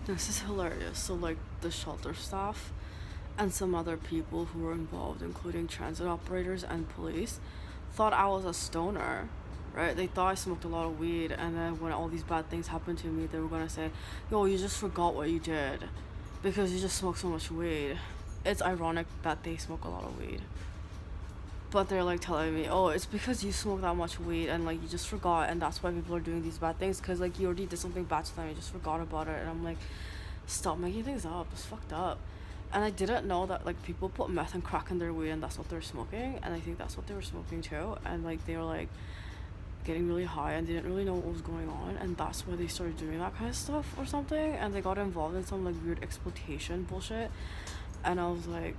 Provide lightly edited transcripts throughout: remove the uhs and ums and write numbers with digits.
This is hilarious. So, like, the shelter staff and some other people who were involved, including transit operators and police, thought I was a stoner, right? They thought I smoked a lot of weed, and then when all these bad things happened to me, they were gonna say, yo, you just forgot what you did because you just smoked so much weed. It's ironic that they smoke a lot of weed. But they're like telling me, oh, it's because you smoke that much weed and like you just forgot, and that's why people are doing these bad things because like you already did something bad to them, you just forgot about it. And I'm like, stop making things up, it's fucked up. And I didn't know that like people put meth and crack in their weed and that's what they're smoking, and I think that's what they were smoking too. And like they were like getting really high and they didn't really know what was going on, and that's why they started doing that kind of stuff or something, and they got involved in some like weird exploitation bullshit. And I was like,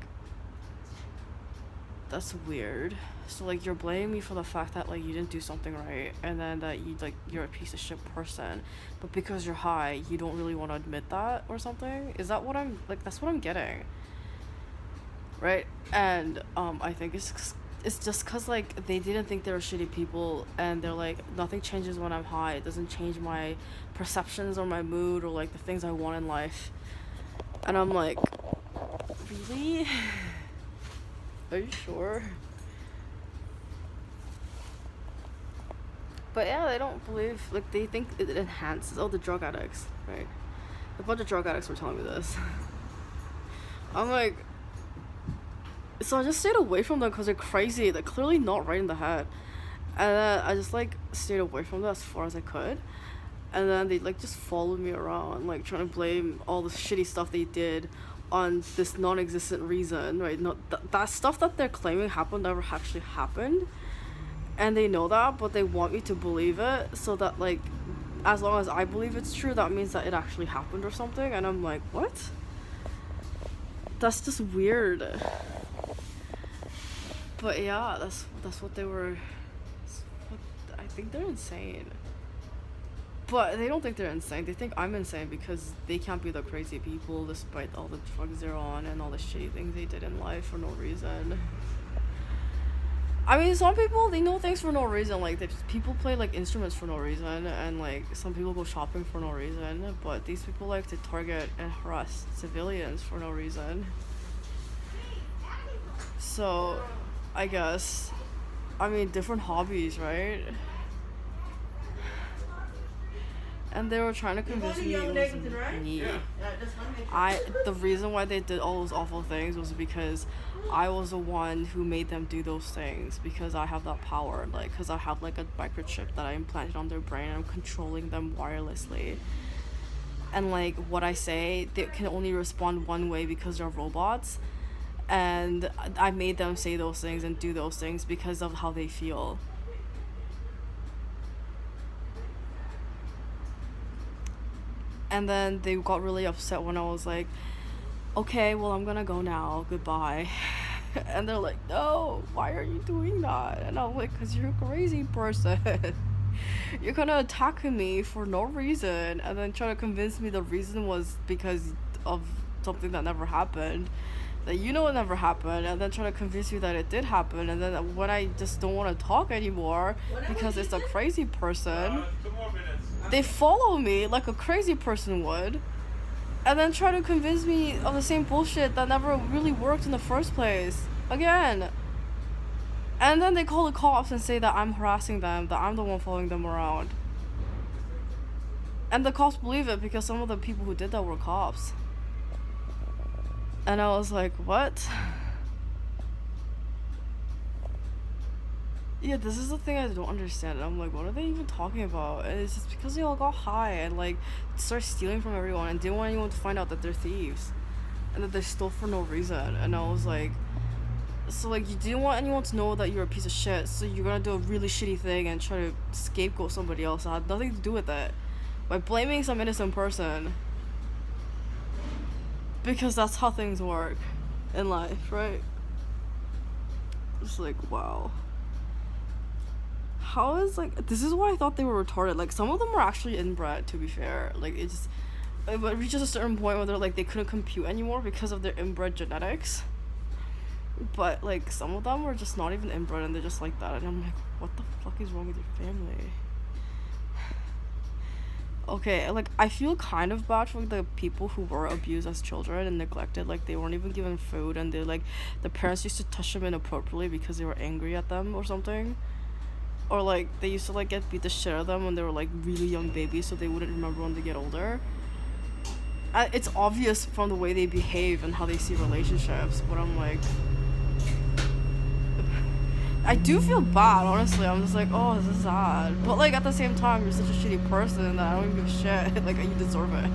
that's weird. So like you're blaming me for the fact that like you didn't do something right, and then that you like you're a piece of shit person, but because you're high you don't really want to admit that or something. Is that what I'm like? That's what I'm getting, right? And I think it's just because like they didn't think they were shitty people, and they're like, nothing changes when I'm high, it doesn't change my perceptions or my mood or like the things I want in life. And I'm like, really? Are you sure? But yeah, they don't believe, like they think it enhances. Oh, the drug addicts, right? A bunch of drug addicts were telling me this. I'm like, so I just stayed away from them because they're crazy. They're clearly not right in the head. And then I just like stayed away from them as far as I could. And then they like just followed me around, like trying to blame all the shitty stuff they did on this non-existent reason, right? Not that stuff that they're claiming happened never actually happened, and they know that, but they want me to believe it so that like as long as I believe it's true, that means that it actually happened or something. And I'm like, what? That's just weird. But yeah, that's what they were. I think they're insane. But they don't think they're insane. They think I'm insane because they can't be the crazy people despite all the drugs they're on and all the shitty things they did in life for no reason. I mean, some people, they know things for no reason. Like, people play, like, instruments for no reason. And, like, some people go shopping for no reason. But these people like to target and harass civilians for no reason. So, I guess, I mean, different hobbies, right? And they were trying to convince me it was me. The reason why they did all those awful things was because I was the one who made them do those things, because I have that power, like, because I have like a microchip that I implanted on their brain and I'm controlling them wirelessly. And like what I say, they can only respond one way because they're robots, and I made them say those things and do those things because of how they feel. And then they got really upset when I was like, okay, well, I'm gonna go now, goodbye. And they're like, no, why are you doing that? And I'm like, because you're a crazy person. You're gonna attack me for no reason and then try to convince me the reason was because of something that never happened, that you know it never happened, and then try to convince me that it did happen. And then when I just don't want to talk anymore because it's a crazy person, 2 more minutes. They follow me like a crazy person would, and then try to convince me of the same bullshit that never really worked in the first place again. And then they call the cops and say that I'm harassing them, that I'm the one following them around. And the cops believe it because some of the people who did that were cops. And I was like, what? Yeah, this is the thing I don't understand. And I'm like, what are they even talking about? And it's just because they all got high and like started stealing from everyone and didn't want anyone to find out that they're thieves and that they stole for no reason. And I was like, so like you didn't want anyone to know that you're a piece of shit, so you're gonna do a really shitty thing and try to scapegoat somebody else. It had nothing to do with it, by blaming some innocent person, because that's how things work in life, right? It's like, wow. How is like, this is why I thought they were retarded. Like some of them were actually inbred, to be fair. Like it just, it reaches a certain point where they're like they couldn't compute anymore because of their inbred genetics. But like some of them were just not even inbred and they're just like that, and I'm like, what the fuck is wrong with your family? okay, like I feel kind of bad for the people who were abused as children and neglected. Like they weren't even given food, and they like the parents used to touch them inappropriately because they were angry at them or something. Or like they used to like get beat the shit out of them when they were like really young babies, so they wouldn't remember when they get older. It's obvious from the way they behave and how they see relationships, but I'm like, I do feel bad, honestly. I'm just like, oh, this is sad. But like at the same time, you're such a shitty person that I don't even give a shit. Like you deserve it.